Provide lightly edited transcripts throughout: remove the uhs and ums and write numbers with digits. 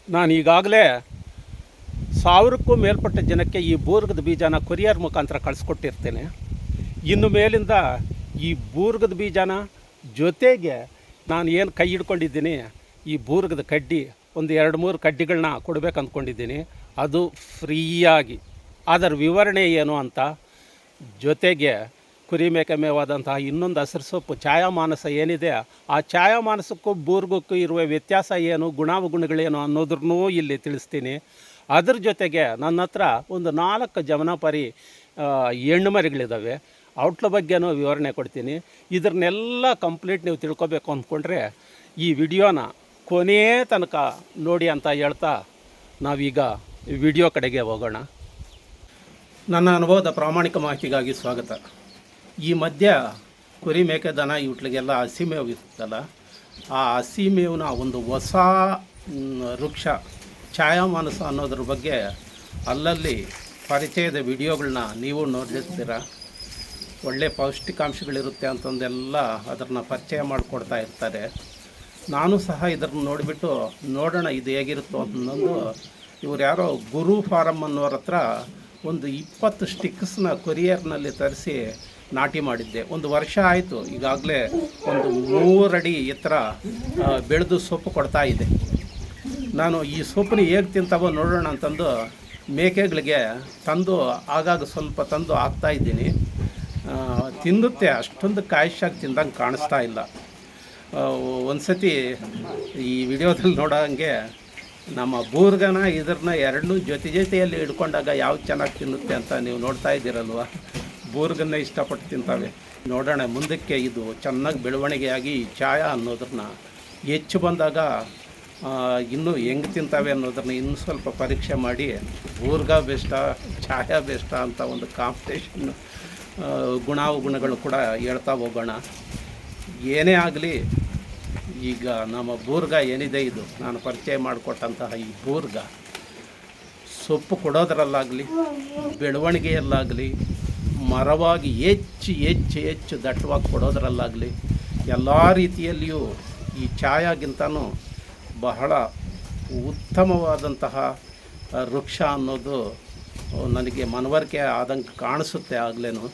ನಾನು ಈಗಾಗಲೇ 1000ಕ್ಕೂ ಮೇಲ್ಪಟ್ಟ ಜನಕ್ಕೆ ಈ ಬೂರ್ಗದ ಬೀಜನ ಕೊರಿಯರ್ ಮುಖಾಂತರ ಕಳಿಸ್ಕೊಟ್ಟಿರ್ತೇನೆ. ಇನ್ನು ಮೇಲಿಂದ ಈ ಬೂರ್ಗದ ಬೀಜನ ಜೊತೆಗೆ ನಾನು ಏನು ಕೈ ಹಿಡ್ಕೊಂಡಿದ್ದೀನಿ ಈ ಬೂರ್ಗದ ಕಡ್ಡಿ ಒಂದು 2-3 ಕಡ್ಡಿಗಳನ್ನ ಕೊಡಬೇಕು ಅಂದ್ಕೊಂಡಿದ್ದೀನಿ. ಅದು ಫ್ರೀಯಾಗಿ. ಅದರ ವಿವರಣೆ ಏನು ಅಂತ, ಜೊತೆಗೆ ಕುರಿ ಮೇಕೆ ಮೇವಾದಂತಹ ಇನ್ನೊಂದು ಹಸಿರು ಸೊಪ್ಪು ಛಾಯಾಮಾನಸ ಏನಿದೆ, ಆ ಛಾಯಾಮಾನಸಕ್ಕೂ ಬೂರ್ಗಕ್ಕೂ ಇರುವ ವ್ಯತ್ಯಾಸ ಏನು, ಗುಣಾವಗುಣಗಳೇನು ಅನ್ನೋದ್ರೂ ಇಲ್ಲಿ ತಿಳಿಸ್ತೀನಿ. ಅದ್ರ ಜೊತೆಗೆ ನನ್ನ ಹತ್ರ ಒಂದು 4 ಜಮನಾಪರಿ ಹೆಣ್ಣು ಮರಿಗಳಿದ್ದಾವೆ, ಔಟ್ಲ ಬಗ್ಗೆನೂ ವಿವರಣೆ ಕೊಡ್ತೀನಿ. ಇದನ್ನೆಲ್ಲ ಕಂಪ್ಲೀಟ್ ನೀವು ತಿಳ್ಕೊಬೇಕು ಅಂದ್ಕೊಂಡ್ರೆ ಈ ವಿಡಿಯೋನ ಕೊನೆ ತನಕ ನೋಡಿ ಅಂತ ಹೇಳ್ತಾ ನಾವೀಗ ವಿಡಿಯೋ ಕಡೆಗೆ ಹೋಗೋಣ. ನನ್ನ ಅನುಭವದ ಪ್ರಾಮಾಣಿಕ ಮಾಹಿತಿಗಾಗಿ ಸ್ವಾಗತ. ಈ ಮಧ್ಯ ಕುರಿ ಮೇಕೆ ದನ ಇವುಗಳಿಗೆಲ್ಲ ಹಸಿ ಮೇವು ಇರುತ್ತಲ್ಲ, ಆ ಹಸಿ ಮೇವಿನ ಒಂದು ಹೊಸ ವೃಕ್ಷ ಛಾಯಾಮಾನಸ ಅನ್ನೋದ್ರ ಬಗ್ಗೆ ಅಲ್ಲಲ್ಲಿ ಪರಿಚಯದ ವಿಡಿಯೋಗಳನ್ನ ನೀವು ನೋಡಿರ್ತೀರ. ಒಳ್ಳೆ ಪೌಷ್ಟಿಕಾಂಶಗಳಿರುತ್ತೆ ಅಂತಂದೆಲ್ಲ ಅದನ್ನು ಪರಿಚಯ ಮಾಡಿಕೊಡ್ತಾ ಇರ್ತಾರೆ. ನಾನು ಸಹ ಇದನ್ನು ನೋಡಿಬಿಟ್ಟು ನೋಡೋಣ ಇದು ಹೇಗಿರುತ್ತೋ ಅಂತಂದು ಇವ್ರು ಯಾರೋ ಗುರು ಫಾರಮ್ ಅನ್ನೋರ ಹತ್ರ ಒಂದು 20 ಸ್ಟಿಕ್ಸ್ನ ಕೊರಿಯರ್ನಲ್ಲಿ ತರಿಸಿ ನಾಟಿ ಮಾಡಿದ್ದೆ. 1 ವರ್ಷ ಆಯಿತು. ಈಗಾಗಲೇ ಒಂದು 3 ಅಡಿ ಎತ್ತರ ಬೆಳೆದು ಸೊಪ್ಪು ಕೊಡ್ತಾ ಇದೆ. ನಾನು ಈ ಸೊಪ್ಪನ್ನ ಹೇಗೆ ತಿಂತಾವೋ ನೋಡೋಣ ಅಂತಂದು ಮೇಕೆಗಳಿಗೆ ತಂದು ಆಗಾಗ ಸ್ವಲ್ಪ ತಂದು ಹಾಕ್ತಾಯಿದ್ದೀನಿ. ತಿನ್ನುತ್ತೆ, ಅಷ್ಟೊಂದು ಕಾಯಿಷಾಗಿ ತಿಂದಂಗೆ ಕಾಣಿಸ್ತಾ ಇಲ್ಲ. ಒಂದು ಸತಿ ಈ ವಿಡಿಯೋದಲ್ಲಿ ನೋಡೋಂಗೆ ನಮ್ಮ ಬೂರ್ಗನ ಇದನ್ನ ಎರಡನ್ನೂ ಜೊತೆಯಲ್ಲಿ ಹಿಡ್ಕೊಂಡಾಗ ಯಾವ್ದು ಚೆನ್ನಾಗಿ ತಿನ್ನುತ್ತೆ ಅಂತ ನೀವು ನೋಡ್ತಾ ಇದ್ದೀರಲ್ವ. ಬೂರ್ಗನ್ನೇ ಇಷ್ಟಪಟ್ಟು ತಿಂತಾವೆ. ನೋಡೋಣ ಮುಂದಕ್ಕೆ ಇದು ಚೆನ್ನಾಗಿ ಬೆಳವಣಿಗೆಯಾಗಿ ಈ ಛಾಯಾ ಅನ್ನೋದನ್ನ ಹೆಚ್ಚು ಬಂದಾಗ ಇನ್ನೂ ಹೆಂಗೆ ತಿಂತಾವೆ ಅನ್ನೋದನ್ನ ಇನ್ನೂ ಸ್ವಲ್ಪ ಪರೀಕ್ಷೆ ಮಾಡಿ ಬೂರ್ಗ ಬೆಸ್ಟಾ ಛಾಯಾ ಬೆಸ್ಟಾ ಅಂತ ಒಂದು ಕಾಂಪಿಟೇಷನ್ ಗುಣಗಳು ಕೂಡ ಹೇಳ್ತಾ ಹೋಗೋಣ. ಏನೇ ಆಗಲಿ, ಈಗ ನಮ್ಮ ಬೂರ್ಗ ಏನಿದೆ ಇದು ನಾನು ಪರಿಚಯ ಮಾಡಿಕೊಟ್ಟಂತಹ ಈ ಬೂರ್ಗ ಸೊಪ್ಪು ಕೊಡೋದರಲ್ಲಾಗಲಿ, ಬೆಳವಣಿಗೆಯಲ್ಲಾಗಲಿ, ಮರವಾಗಿ ಹೆಚ್ಚು ದಟ್ಟವಾಗಿ ಕೊಡೋದರಲ್ಲಾಗಲಿ, ಎಲ್ಲ ರೀತಿಯಲ್ಲಿಯೂ ಈ ಛಾಯಾಗಿಂತನೂ ಬಹಳ ಉತ್ತಮವಾದಂತಹ ವೃಕ್ಷ ಅನ್ನೋದು ನನಗೆ ಮನವರಿಕೆ ಆದಂಗೆ ಕಾಣಿಸುತ್ತೆ. ಆಗಲೇನು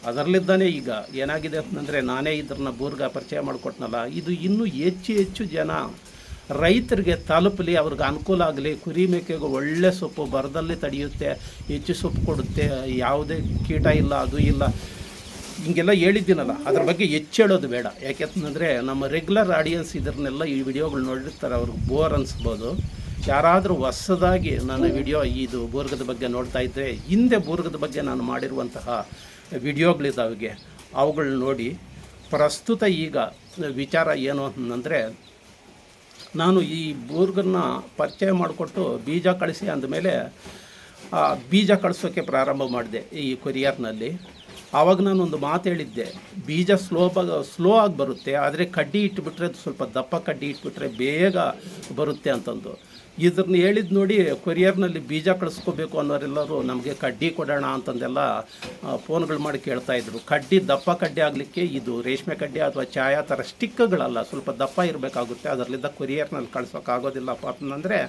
ಅದರಲ್ಲಿದ್ದಾನೆ ಈಗ ಏನಾಗಿದೆ ಅಂತಂದರೆ, ನಾನೇ ಇದನ್ನ ಬೂರ್ಗ ಪರಿಚಯ ಮಾಡಿಕೊಟ್ನಲ್ಲ, ಇದು ಇನ್ನೂ ಹೆಚ್ಚು ಜನ ರೈತರಿಗೆ ತಲುಪಲಿ, ಅವ್ರಿಗೆ ಅನುಕೂಲ ಆಗಲಿ. ಕುರಿ ಮೇಕೆಗೆ ಒಳ್ಳೆ ಸೊಪ್ಪು ಬರದಲ್ಲಿ ತಡೆಯುತ್ತೆ, ಹೆಚ್ಚು ಸೊಪ್ಪು ಕೊಡುತ್ತೆ, ಯಾವುದೇ ಕೀಟ ಇಲ್ಲ, ಅದು ಇಲ್ಲ, ಹಿಂಗೆಲ್ಲ ಹೇಳಿದ್ದೀನಲ್ಲ. ಅದ್ರ ಬಗ್ಗೆ ಹೇಳೋದು ಬೇಡ. ಯಾಕೆಂತಂದರೆ ನಮ್ಮ ರೆಗ್ಯುಲರ್ ಆಡಿಯನ್ಸ್ ಇದನ್ನೆಲ್ಲ ಈ ವಿಡಿಯೋಗಳು ನೋಡಿರ್ತಾರೆ, ಅವ್ರಿಗೆ ಬೋರ್ ಅನಿಸ್ಬೋದು. ಯಾರಾದರೂ ಹೊಸದಾಗಿ ನನ್ನ ವಿಡಿಯೋ ಇದು ಬೂರ್ಗದ ಬಗ್ಗೆ ನೋಡ್ತಾ ಇದ್ದರೆ, ಹಿಂದೆ ಬೂರ್ಗದ ಬಗ್ಗೆ ನಾನು ಮಾಡಿರುವಂತಹ ವಿಡಿಯೋಗಳಿದ್ದಾವೆ, ಅವುಗಳನ್ನ ನೋಡಿ. ಪ್ರಸ್ತುತ ಈಗ ವಿಚಾರ ಏನು ಅಂತಂದರೆ, ನಾನು ಈ ಬೂರ್ಗನ್ನ ಪರಿಚಯ ಮಾಡಿಕೊಟ್ಟು ಬೀಜ ಕಳಿಸಿ ಅಂದಮೇಲೆ ಬೀಜ ಕಳಿಸೋಕ್ಕೆ ಪ್ರಾರಂಭ ಮಾಡಿದೆ ಈ ಕೊರಿಯರ್ನಲ್ಲಿ. ಆವಾಗ ನಾನೊಂದು ಮಾತು ಹೇಳಿದ್ದೆ, ಬೀಜ ಸ್ಲೋ ಆಗಿ ಬರುತ್ತೆ, ಆದರೆ ಕಡ್ಡಿ ಇಟ್ಬಿಟ್ರೆ ಸ್ವಲ್ಪ ದಪ್ಪ ಕಡ್ಡಿ ಇಟ್ಬಿಟ್ರೆ ಬೇಗ ಬರುತ್ತೆ ಅಂತಂದು. ಇದನ್ನ ಹೇಳಿದ್ದು ನೋಡಿ ಕೊರಿಯರ್ನಲ್ಲಿ ಬೀಜ ಕಳಿಸ್ಕೋಬೇಕು ಅನ್ನೋರೆಲ್ಲರೂ ನಮಗೆ ಕಡ್ಡಿ ಕೊಡೋಣ ಅಂತಂದೆಲ್ಲ ಫೋನ್ಗಳು ಮಾಡಿ ಕೇಳ್ತಾಯಿದ್ರು. ಕಡ್ಡಿ ದಪ್ಪ ಕಡ್ಡಿ ಆಗಲಿಕ್ಕೆ ಇದು ರೇಷ್ಮೆ ಕಡ್ಡಿ ಅಥವಾ ಛಾಯಾ ಥರ ಸ್ಟಿಕ್ಗಳಲ್ಲ, ಸ್ವಲ್ಪ ದಪ್ಪ ಇರಬೇಕಾಗುತ್ತೆ. ಅದರಲ್ಲಿದ್ದ ಕೊರಿಯರ್ನಲ್ಲಿ ಕಳ್ಸೋಕ್ಕಾಗೋದಿಲ್ಲಪ್ಪ ಅಂತಂದರೆ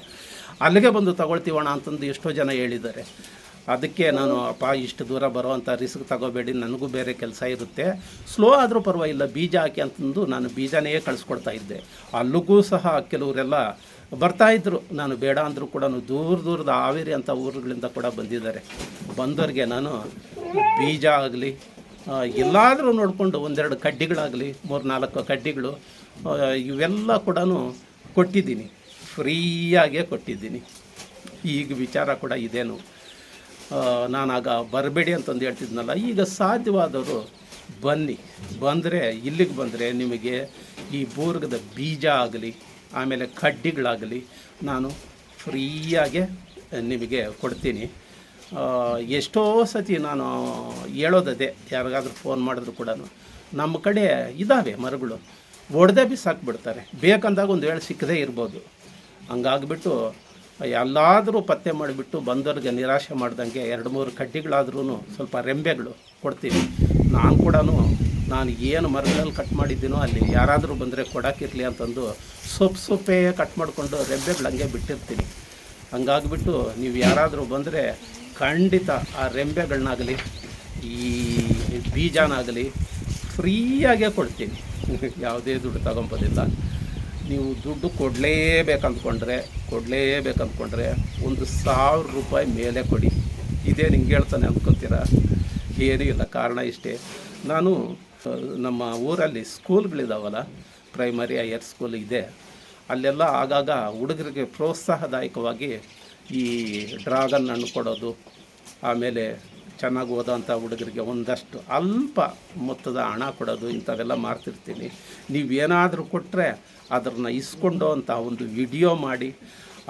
ಅಲ್ಲಿಗೆ ಬಂದು ತಗೊಳ್ತೀವಣ ಅಂತಂದು ಎಷ್ಟೋ ಜನ ಹೇಳಿದ್ದಾರೆ. ಅದಕ್ಕೆ ನಾನು ಇಷ್ಟು ದೂರ ಬರೋವಂಥ ರಿಸ್ಕ್ ತಗೋಬೇಡಿ, ನನಗೂ ಬೇರೆ ಕೆಲಸ ಇರುತ್ತೆ, ಸ್ಲೋ ಆದರೂ ಪರವಾಗಿಲ್ಲ ಬೀಜ ಹಾಕಿ ಅಂತಂದು ನಾನು ಬೀಜನೇ ಕಳಿಸ್ಕೊಡ್ತಾ ಇದ್ದೆ. ಅಲ್ಲಿಗೂ ಸಹ ಕೆಲವರೆಲ್ಲ ಬರ್ತಾಯಿದ್ರು, ನಾನು ಬೇಡ ಅಂದರೂ ಕೂಡ ದೂರದ ಹಾವೇರಿ ಅಂಥ ಊರುಗಳಿಂದ ಕೂಡ ಬಂದಿದ್ದಾರೆ. ಬಂದವ್ರಿಗೆ ನಾನು ಬೀಜ ಆಗಲಿ ಎಲ್ಲಾದರೂ ನೋಡಿಕೊಂಡು 1-2 ಕಡ್ಡಿಗಳಾಗಲಿ 3-4 ಕಡ್ಡಿಗಳು ಇವೆಲ್ಲ ಕೂಡ ಕೊಟ್ಟಿದ್ದೀನಿ, ಫ್ರೀಯಾಗೇ ಕೊಟ್ಟಿದ್ದೀನಿ. ಈಗ ವಿಚಾರ ಕೂಡ ಇದೇನು, ನಾನಾಗ ಬರಬೇಡಿ ಅಂತಂದು ಹೇಳ್ತಿದ್ನಲ್ಲ, ಈಗ ಸಾಧ್ಯವಾದವರು ಬನ್ನಿ. ಇಲ್ಲಿಗೆ ಬಂದರೆ ನಿಮಗೆ ಈ ಬೂರ್ಗದ ಬೀಜ ಆಗಲಿ ಆಮೇಲೆ ಕಡ್ಡಿಗಳಾಗಲಿ ನಾನು ಫ್ರೀಯಾಗೆ ನಿಮಗೆ ಕೊಡ್ತೀನಿ. ಎಷ್ಟೋ ಸತಿ ನಾನು ಹೇಳೋದದೇ, ಯಾರಿಗಾದ್ರೂ ಫೋನ್ ಮಾಡಿದ್ರು ಕೂಡ ನಮ್ಮ ಕಡೆ ಇದ್ದಾವೆ ಮರಗಳು, ಒಡೆದೇ ಬಿಸಾಕ್ಬಿಡ್ತಾರೆ, ಬೇಕಂದಾಗ ಒಂದು ವೇಳೆ ಸಿಕ್ಕದೇ ಇರ್ಬೋದು. ಹಂಗಾಗ್ಬಿಟ್ಟು ಎಲ್ಲಾದರೂ ಪತ್ತೆ ಮಾಡಿಬಿಟ್ಟು ಬಂದವ್ರಿಗೆ ನಿರಾಶೆ ಮಾಡ್ದಂಗೆ 2-3 ಕಡ್ಡಿಗಳಾದ್ರೂ ಸ್ವಲ್ಪ ರೆಂಬೆಗಳು ಕೊಡ್ತೀನಿ. ನಾನು ಕೂಡ ನಾನು ಏನು ಮರಗಳಲ್ಲಿ ಕಟ್ ಮಾಡಿದ್ದೀನೋ ಅಲ್ಲಿ ಯಾರಾದರೂ ಬಂದರೆ ಕೊಡೋಕ್ಕಿರಲಿ ಅಂತಂದು ಸೊಪ್ಪೇ ಕಟ್ ಮಾಡಿಕೊಂಡು ರೆಂಬೆಗಳು ಹಂಗೆ ಬಿಟ್ಟಿರ್ತೀನಿ. ಹಂಗಾಗಿಬಿಟ್ಟು ನೀವು ಯಾರಾದರೂ ಬಂದರೆ ಖಂಡಿತ ಆ ರೆಂಬೆಗಳನ್ನಾಗಲಿ ಈ ಬೀಜನಾಗಲಿ ಫ್ರೀಯಾಗೇ ಕೊಡ್ತೀನಿ. ಯಾವುದೇ ದುಡ್ಡು ತಗೊಂಬೋದಿಲ್ಲ. ನೀವು ದುಡ್ಡು ಕೊಡಲೇಬೇಕಂದ್ಕೊಂಡ್ರೆ 1,000 ರೂಪಾಯಿ ಮೇಲೆ ಕೊಡಿ. ಇದೇ ನಿಂಗೆ ಹೇಳ್ತಾನೆ ಅಂದ್ಕೊತೀರಾ? ಏನೂ ಇಲ್ಲ. ಕಾರಣ ಇಷ್ಟೇ, ನಾನು ನಮ್ಮ ಊರಲ್ಲಿ ಸ್ಕೂಲ್ಗಳಿದ್ದಾವಲ್ಲ, ಪ್ರೈಮರಿ ಹೈಯರ್ ಸ್ಕೂಲ್ ಇದೆ, ಅಲ್ಲೆಲ್ಲ ಆಗಾಗ ಹುಡುಗರಿಗೆ ಪ್ರೋತ್ಸಾಹದಾಯಕವಾಗಿ ಈ ಡ್ರಾಗನ್ ಹಣ್ಣು ಕೊಡೋದು, ಆಮೇಲೆ ಚೆನ್ನಾಗಿ ಓದೋಂಥ ಹುಡುಗರಿಗೆ ಒಂದಷ್ಟು ಅಲ್ಪ ಮೊತ್ತದ ಹಣ ಕೊಡೋದು, ಇಂಥವೆಲ್ಲ ಮಾಡ್ತಿರ್ತೀನಿ. ನೀವೇನಾದರೂ ಕೊಟ್ಟರೆ ಅದನ್ನು ಇಸ್ಕೊಂಡು ಅಂತ ಒಂದು ವಿಡಿಯೋ ಮಾಡಿ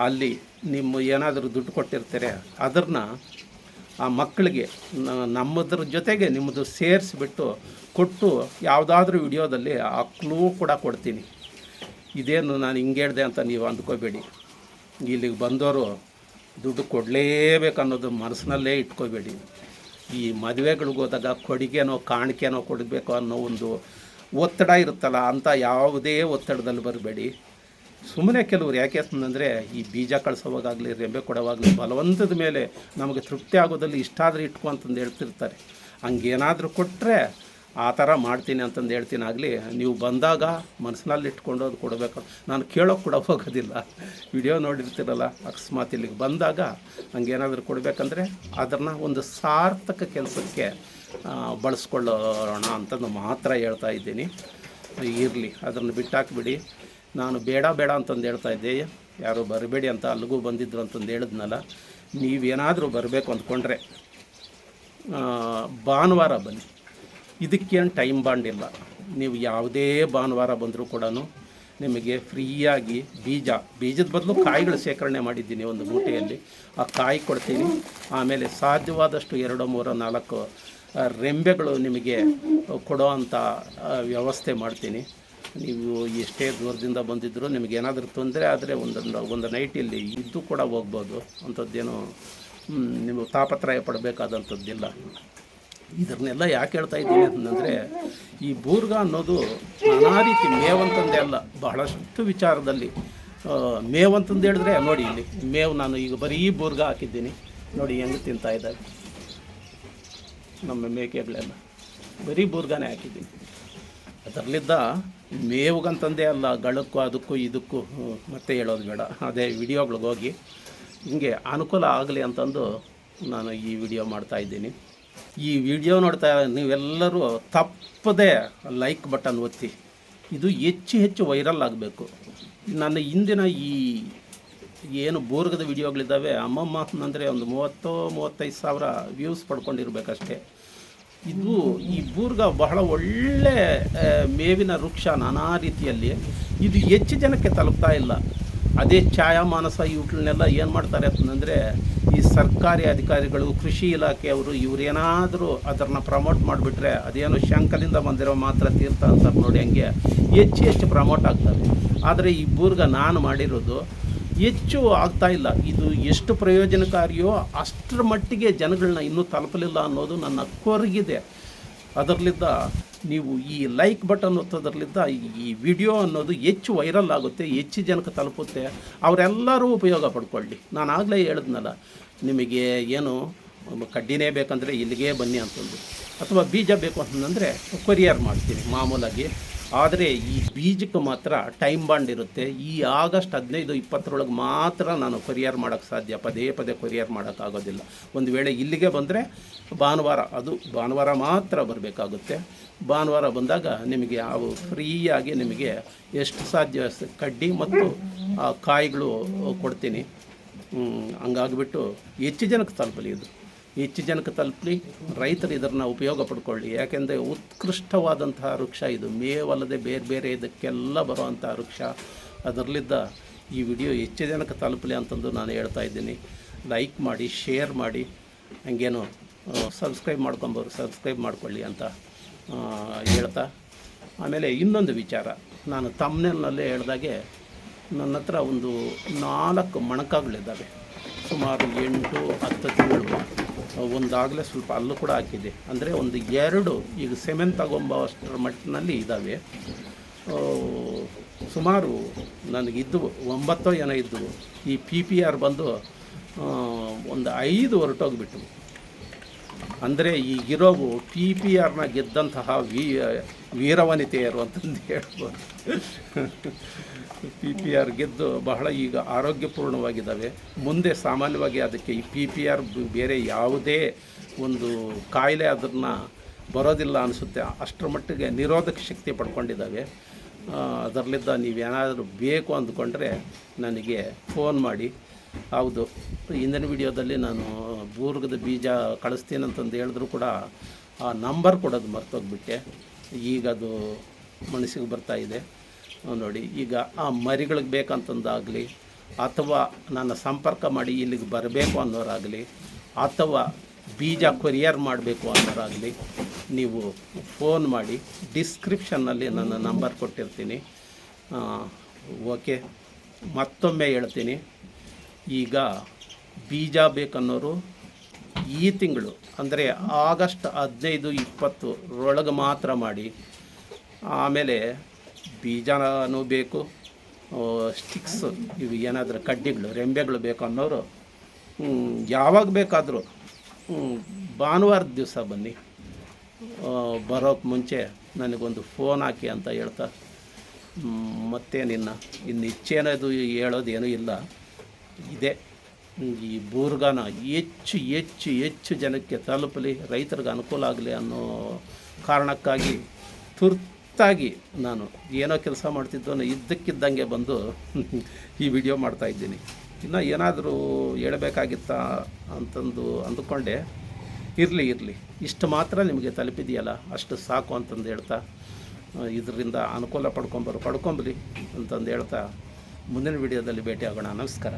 ಅಲ್ಲಿ ನಿಮ್ಮ ಏನಾದರೂ ದುಡ್ಡು ಕೊಟ್ಟಿರ್ತೀರ ಅದನ್ನು ಆ ಮಕ್ಕಳಿಗೆ ನಮ್ಮದ್ರ ಜೊತೆಗೆ ನಿಮ್ಮದು ಸೇರಿಸ್ಬಿಟ್ಟು ಕೊಟ್ಟು ಯಾವುದಾದ್ರೂ ವಿಡಿಯೋದಲ್ಲಿ ಆ ಕ್ಲೂ ಕೂಡ ಕೊಡ್ತೀನಿ. ಇದೇನು ನಾನು ಹಿಂಗೆ ಹೇಳಿದೆ ಅಂತ ನೀವು ಅಂದ್ಕೋಬೇಡಿ. ಇಲ್ಲಿಗೆ ಬಂದವರು ದುಡ್ಡು ಕೊಡಲೇಬೇಕನ್ನೋದು ಮನಸ್ಸಿನಲ್ಲೇ ಇಟ್ಕೋಬೇಡಿ. ಈ ಮದುವೆಗಳಿಗೆ ಹೋದಾಗ ಕೊಡುಗೆನೋ ಕಾಣಿಕೆನೋ ಕೊಡಬೇಕು ಅನ್ನೋ ಒಂದು ಒತ್ತಡ ಇರುತ್ತಲ್ಲ, ಅಂಥ ಯಾವುದೇ ಒತ್ತಡದಲ್ಲಿ ಬರಬೇಡಿ. ಸುಮ್ಮನೆ ಕೆಲವರು ಯಾಕೆ ಅಂತಂದರೆ ಈ ಬೀಜ ಕಳಿಸೋವಾಗಲಿ ರೆಂಬೆ ಕೊಡೋವಾಗಲಿ ಬಲವಂತದ ಮೇಲೆ ನಮಗೆ ತೃಪ್ತಿ ಆಗೋದಲ್ಲಿ ಇಷ್ಟಾದರೂ ಇಟ್ಕೊ ಅಂತಂದು ಹೇಳ್ತಿರ್ತಾರೆ. ಹಂಗೇನಾದರೂ ಕೊಟ್ಟರೆ ಆ ಥರ ಮಾಡ್ತೀನಿ ಅಂತಂದು ಹೇಳ್ತೀನಿ. ಆಗಲಿ ನೀವು ಬಂದಾಗ ಮನಸ್ಸಿನಲ್ಲಿ ಇಟ್ಕೊಂಡು ಅದು ಕೊಡಬೇಕು. ನಾನು ಕೇಳೋಕೆ ಕೂಡ ಹೋಗೋದಿಲ್ಲ. ವಿಡಿಯೋ ನೋಡಿರ್ತೀರಲ್ಲ, ಅಕಸ್ಮಾತ್ ಇಲ್ಲಿಗೆ ಬಂದಾಗ ಹಂಗೇನಾದರೂ ಕೊಡಬೇಕಂದ್ರೆ ಅದನ್ನು ಒಂದು ಸಾರ್ಥಕ ಕೆಲಸಕ್ಕೆ ಬಳಸ್ಕೊಳ್ಳೋಣ ಅಂತಂದು ಮಾತ್ರ ಹೇಳ್ತಾ ಇದ್ದೀನಿ. ಇರಲಿ, ಅದನ್ನು ಬಿಟ್ಟಾಕ್ಬಿಡಿ. ನಾನು ಬೇಡ ಅಂತಂದು ಹೇಳ್ತಾ ಇದ್ದೆ, ಯಾರು ಬರಬೇಡಿ ಅಂತ ಅಲ್ಲಿಗೂ ಬಂದಿದ್ರು ಅಂತಂದು ಹೇಳಿದ್ನಲ್ಲ. ನೀವೇನಾದರೂ ಬರಬೇಕು ಅಂದ್ಕೊಂಡ್ರೆ ಭಾನುವಾರ ಬನ್ನಿ. ಇದಕ್ಕೇನು ಟೈಮ್ ಬಾಂಡ್ ಇಲ್ಲ. ನೀವು ಯಾವುದೇ ಭಾನುವಾರ ಬಂದರೂ ಕೂಡ ನಿಮಗೆ ಫ್ರೀಯಾಗಿ ಬೀಜದ ಬದಲು ಕಾಯಿಗಳು ಶೇಖರಣೆ ಮಾಡಿದ್ದೀನಿ ಒಂದು ಮೂಟೆಯಲ್ಲಿ. ಆ ಕಾಯಿ ಕೊಡ್ತೀನಿ. ಆಮೇಲೆ ಸಾಧ್ಯವಾದಷ್ಟು 2, 3, 4 ರೆಂಬೆಗಳು ನಿಮಗೆ ಕೊಡೋ ಅಂಥ ವ್ಯವಸ್ಥೆ ಮಾಡ್ತೀನಿ. ನೀವು ಎಷ್ಟೇ ದೂರದಿಂದ ಬಂದಿದ್ದರೂ ನಿಮಗೇನಾದರೂ ತೊಂದರೆ ಆದರೆ ಒಂದು ನೈಟ್ ಇಲ್ಲಿ ಇದ್ದು ಕೂಡ ಹೋಗ್ಬೋದು. ಅಂಥದ್ದೇನು ನೀವು ತಾಪತ್ರಯ ಪಡಬೇಕಾದಂಥದ್ದಿಲ್ಲ. ಇದನ್ನೆಲ್ಲ ಯಾಕೆ ಹೇಳ್ತಾ ಇದ್ದೀನಿ ಅಂತಂದರೆ, ಈ ಬೂರ್ಗ ಅನ್ನೋದು ನಾನಾ ರೀತಿ ಮೇವಂತಂದೇ ಅಲ್ಲ, ಬಹಳಷ್ಟು ವಿಚಾರದಲ್ಲಿ ಮೇವಂತಂದು ಹೇಳಿದ್ರೆ ನೋಡಿ, ಇಲ್ಲಿ ಮೇವು ನಾನು ಈಗ ಬರೀ ಬೂರ್ಗ ಹಾಕಿದ್ದೀನಿ ನೋಡಿ ಹೆಂಗೆ ತಿಂತಾ ಇದ್ದಾರೆ ನಮ್ಮ ಮೇಕೆಗಳೆಲ್ಲ. ಬರೀ ಬೂರ್ಗಾನೇ ಹಾಕಿದ್ದೀನಿ. ಅದರಲ್ಲಿದ್ದ ಮೇವುಗಂತಂದೇ ಅಲ್ಲ, ಗಳಕ್ಕೂ ಅದಕ್ಕೂ ಇದಕ್ಕೂ ಮತ್ತೆ ಹೇಳೋದು ಬೇಡ. ಅದೇ ವಿಡಿಯೋಗಳಿಗೆ ಹೋಗಿ ಹಿಂಗೆ ಅನುಕೂಲ ಆಗಲಿ ಅಂತಂದು ನಾನು ಈ ವಿಡಿಯೋ ಮಾಡ್ತಾಯಿದ್ದೀನಿ. ಈ ವಿಡಿಯೋ ನೋಡ್ತಾ ನೀವೆಲ್ಲರೂ ತಪ್ಪದೇ ಲೈಕ್ ಬಟನ್ ಒತ್ತಿ. ಇದು ಹೆಚ್ಚು ವೈರಲ್ ಆಗಬೇಕು. ನನ್ನ ಹಿಂದಿನ ಈ ಏನು ಬೂರ್ಗದ ವಿಡಿಯೋಗಳಿದ್ದಾವೆ, ಅಮ್ಮಮ್ಮ ಅಂದರೆ ಒಂದು 30-35 ಸಾವಿರ ವ್ಯೂಸ್ ಪಡ್ಕೊಂಡಿರ್ಬೇಕಷ್ಟೇ. ಈ ಬೂರ್ಗ ಬಹಳ ಒಳ್ಳೆ ಮೇವಿನ ವೃಕ್ಷ. ನಾನಾ ರೀತಿಯಲ್ಲಿ ಇದು ಹೆಚ್ಚು ಜನಕ್ಕೆ ತಲುಪ್ತಾ ಇಲ್ಲ. ಅದೇ ಛಾಯಾಮಾನಸ ಇವುಗಳನ್ನೆಲ್ಲ ಏನು ಮಾಡ್ತಾರೆ ಅಂತಂದರೆ, ಈ ಸರ್ಕಾರಿ ಅಧಿಕಾರಿಗಳು, ಕೃಷಿ ಇಲಾಖೆಯವರು ಇವರೇನಾದರೂ ಅದನ್ನು ಪ್ರಮೋಟ್ ಮಾಡಿಬಿಟ್ರೆ, ಅದೇನು ಶಂಕಲಿಂದ ಬಂದಿರೋ ಮಾತ್ರ ತೀರ್ಥ ಅಂತಾರೆ ನೋಡಿ, ಹಂಗೆ ಹೆಚ್ಚು ಪ್ರಮೋಟ್ ಆಗ್ತವೆ. ಆದರೆ ಈ ಬೂರ್ಗ ನಾನು ಮಾಡಿರೋದು ಹೆಚ್ಚು ಆಗ್ತಾಯಿಲ್ಲ. ಇದು ಎಷ್ಟು ಪ್ರಯೋಜನಕಾರಿಯೋ ಅಷ್ಟರ ಮಟ್ಟಿಗೆ ಜನಗಳನ್ನ ಇನ್ನೂ ತಲುಪಲಿಲ್ಲ ಅನ್ನೋದು ನನ್ನ ಕೊರಗಿದೆ. ಅದರಲ್ಲಿದ್ದ ನೀವು ಈ ಲೈಕ್ ಬಟನ್ ಒತ್ತೋದ್ರಲ್ಲಿದ್ದ ಈ ವಿಡಿಯೋ ಅನ್ನೋದು ಹೆಚ್ಚು ವೈರಲ್ ಆಗುತ್ತೆ, ಹೆಚ್ಚು ಜನಕ್ಕೆ ತಲುಪುತ್ತೆ. ಅವರೆಲ್ಲರೂ ಉಪಯೋಗ ಪಡ್ಕೊಳ್ಳಿ. ನಾನು ಆಗಲೇ ಹೇಳಿದ್ನಲ್ಲ, ನಿಮಗೆ ಏನು ಕಡ್ಡಿನೇ ಬೇಕಂದರೆ ಇಲ್ಲಿಗೆ ಬನ್ನಿ ಅಂತಂದು, ಅಥವಾ ಬೀಜ ಬೇಕು ಅಂತಂದರೆ ಕೊರಿಯರ್ ಮಾಡ್ತೀನಿ ಮಾಮೂಲಾಗಿ. ಆದರೆ ಈ ಬೀಜಕ್ಕೆ ಮಾತ್ರ ಟೈಮ್ ಬಾಂಡ್ ಇರುತ್ತೆ. ಈ ಆಗಸ್ಟ್ 15-20 ಮಾತ್ರ ನಾನು ಕೊರಿಯರ್ ಮಾಡೋಕ್ಕೆ ಸಾಧ್ಯ. ಪದೇ ಕೊರಿಯರ್ ಮಾಡೋಕ್ಕಾಗೋದಿಲ್ಲ. ಒಂದು ವೇಳೆ ಇಲ್ಲಿಗೆ ಬಂದರೆ ಭಾನುವಾರ ಮಾತ್ರ ಬರಬೇಕಾಗುತ್ತೆ. ಭಾನುವಾರ ಬಂದಾಗ ನಿಮಗೆ ಅವು ಫ್ರೀಯಾಗಿ ನಿಮಗೆ ಎಷ್ಟು ಸಾಧ್ಯ ಕಡ್ಡಿ ಮತ್ತು ಕಾಯಿಗಳು ಕೊಡ್ತೀನಿ. ಹಂಗಾಗಿಬಿಟ್ಟು ಹೆಚ್ಚು ಜನಕ್ಕೆ ತಲುಪಲಿ. ಹೆಚ್ಚು ಜನಕ್ಕೆ ತಲುಪಲಿ. ರೈತರು ಇದನ್ನು ಉಪಯೋಗ ಪಡ್ಕೊಳ್ಳಿ. ಯಾಕೆಂದರೆ ಉತ್ಕೃಷ್ಟವಾದಂತಹ ವೃಕ್ಷ ಇದು. ಮೇವಲ್ಲದೆ ಬೇರೆ ಇದಕ್ಕೆಲ್ಲ ಬರುವಂಥ ವೃಕ್ಷ. ಅದರಲ್ಲಿದ್ದ ಈ ವಿಡಿಯೋ ಹೆಚ್ಚು ಜನಕ್ಕೆ ತಲುಪಲಿ ಅಂತಂದು ನಾನು ಹೇಳ್ತಾ ಇದ್ದೀನಿ. ಲೈಕ್ ಮಾಡಿ, ಶೇರ್ ಮಾಡಿ, ಹಂಗೇನು ಸಬ್ಸ್ಕ್ರೈಬ್ ಸಬ್ಸ್ಕ್ರೈಬ್ ಮಾಡ್ಕೊಳ್ಳಿ ಅಂತ ಹೇಳ್ತಾ, ಆಮೇಲೆ ಇನ್ನೊಂದು ವಿಚಾರ, ನಾನು ತಮ್ನೇಲ್ನಲ್ಲೇ ಹೇಳ್ದಾಗೆ ನನ್ನ ಹತ್ರ ಒಂದು 4 ಮಣಕಗಳಿದ್ದಾವೆ. ಸುಮಾರು 8-10 ತಿಂಗಳು ಒಂದಾಗಲೇ ಸ್ವಲ್ಪ ಅಲ್ಲೂ ಕೂಡ ಹಾಕಿದೆ. ಅಂದರೆ ಒಂದು 2 ಈಗ ಸೆಮೆನ್ ತಗೊಂಬ ಅಷ್ಟರ ಮಟ್ಟಿನಲ್ಲಿ ಇದ್ದಾವೆ. ಸುಮಾರು ನನಗಿದ್ದವು 9 ಏನೋ ಇದ್ದವು. ಈ PPR ಬಂದು ಒಂದು 5 ಹೊರಟೋಗ್ಬಿಟ್ಟು. ಅಂದರೆ ಈಗಿರೋವು PPRನ ಗೆದ್ದಂತಹ ವೀರವನಿತೆಯರು ಅಂತಂದು ಹೇಳ್ಬೋದು. PPR ಗೆದ್ದು ಬಹಳ ಈಗ ಆರೋಗ್ಯಪೂರ್ಣವಾಗಿದ್ದಾವೆ. ಮುಂದೆ ಸಾಮಾನ್ಯವಾಗಿ ಅದಕ್ಕೆ ಈ PPR ಬೇರೆ ಯಾವುದೇ ಒಂದು ಕಾಯಿಲೆ ಅದನ್ನು ಬರೋದಿಲ್ಲ ಅನಿಸುತ್ತೆ. ಅಷ್ಟರ ಮಟ್ಟಿಗೆ ನಿರೋಧಕ ಶಕ್ತಿ ಪಡ್ಕೊಂಡಿದ್ದಾವೆ. ಅದರಲ್ಲಿದ್ದ ನೀವೇನಾದರೂ ಬೇಕು ಅಂದ್ಕೊಂಡ್ರೆ ನನಗೆ ಫೋನ್ ಮಾಡಿ. ಹೌದು, ಹಿಂದಿನ ವಿಡಿಯೋದಲ್ಲಿ ನಾನು ಬೂರ್ಗದ ಬೀಜ ಕಳಿಸ್ತೀನಿ ಅಂತಂದು ಹೇಳಿದ್ರು ಕೂಡ ಆ ನಂಬರ್ ಕೊಡೋದು ಮರ್ತೋಗ್ಬಿಟ್ಟೆ. ಈಗ ಅದು ಮನಸ್ಸಿಗೆ ಬರ್ತಾಯಿದೆ. ನೋಡಿ, ಈಗ ಆ ಮರಿಗಳಿಗೆ ಬೇಕಂತಂದಾಗಲಿ, ಅಥವಾ ನನ್ನ ಸಂಪರ್ಕ ಮಾಡಿ ಇಲ್ಲಿಗೆ ಬರಬೇಕು ಅನ್ನೋರಾಗಲಿ, ಅಥವಾ ಬೀಜ ಕೊರಿಯರ್ ಮಾಡಬೇಕು ಅನ್ನೋರಾಗಲಿ, ನೀವು ಫೋನ್ ಮಾಡಿ. ಡಿಸ್ಕ್ರಿಪ್ಷನ್ನಲ್ಲಿ ನನ್ನ ನಂಬರ್ ಕೊಟ್ಟಿರ್ತೀನಿ. ಓಕೆ, ಮತ್ತೊಮ್ಮೆ ಹೇಳ್ತೀನಿ, ಈಗ ಬೀಜ ಬೇಕನ್ನೋರು ಈ ತಿಂಗಳು ಅಂದರೆ ಆಗಸ್ಟ್ 15-20 ಒಳಗೆ ಮಾತ್ರ ಮಾಡಿ. ಆಮೇಲೆ ಬೀಜನೂ ಬೇಕು, ಸ್ಟಿಕ್ಸ್ ಇವು ಏನಾದರೂ ಕಡ್ಡಿಗಳು ರೆಂಬೆಗಳು ಬೇಕು ಅನ್ನೋರು ಯಾವಾಗ ಬೇಕಾದರೂ ಭಾನುವಾರದ ದಿವಸ ಬನ್ನಿ. ಬರೋಕ್ಕೆ ಮುಂಚೆ ನನಗೊಂದು ಫೋನ್ ಹಾಕಿ ಅಂತ ಹೇಳ್ತಾ, ಮತ್ತೇನಿನ್ನು ಇಚ್ಛೆನದು ಹೇಳೋದೇನೂ ಇಲ್ಲ. ಇದೆ, ಈ ಬೂರ್ಗಾನ ಹೆಚ್ಚು ಹೆಚ್ಚು ಹೆಚ್ಚು ಜನಕ್ಕೆ ತಲುಪಲಿ, ರೈತರಿಗೆ ಅನುಕೂಲ ಆಗಲಿ ಅನ್ನೋ ಕಾರಣಕ್ಕಾಗಿ ತುರ್ತಾಗಿ ನಾನು ಏನೋ ಕೆಲಸ ಮಾಡ್ತಿದ್ದೋ ಇದ್ದಕ್ಕಿದ್ದಂಗೆ ಬಂದು ಈ ವಿಡಿಯೋ ಮಾಡ್ತಾಯಿದ್ದೀನಿ. ಇನ್ನು ಏನಾದರೂ ಹೇಳಬೇಕಾಗಿತ್ತಾ ಅಂತಂದು ಅಂದುಕೊಂಡೆ. ಇರಲಿ, ಇಷ್ಟು ಮಾತ್ರ ನಿಮಗೆ ತಲುಪಿದೆಯಲ್ಲ ಅಷ್ಟು ಸಾಕು ಅಂತಂದು ಹೇಳ್ತಾ, ಇದರಿಂದ ಅನುಕೂಲ ಪಡ್ಕೊಂಬರಿ ಅಂತಂದು ಹೇಳ್ತಾ ಮುಂದಿನ ವಿಡಿಯೋದಲ್ಲಿ ಭೇಟಿ ಆಗೋಣ. ನಮಸ್ಕಾರ.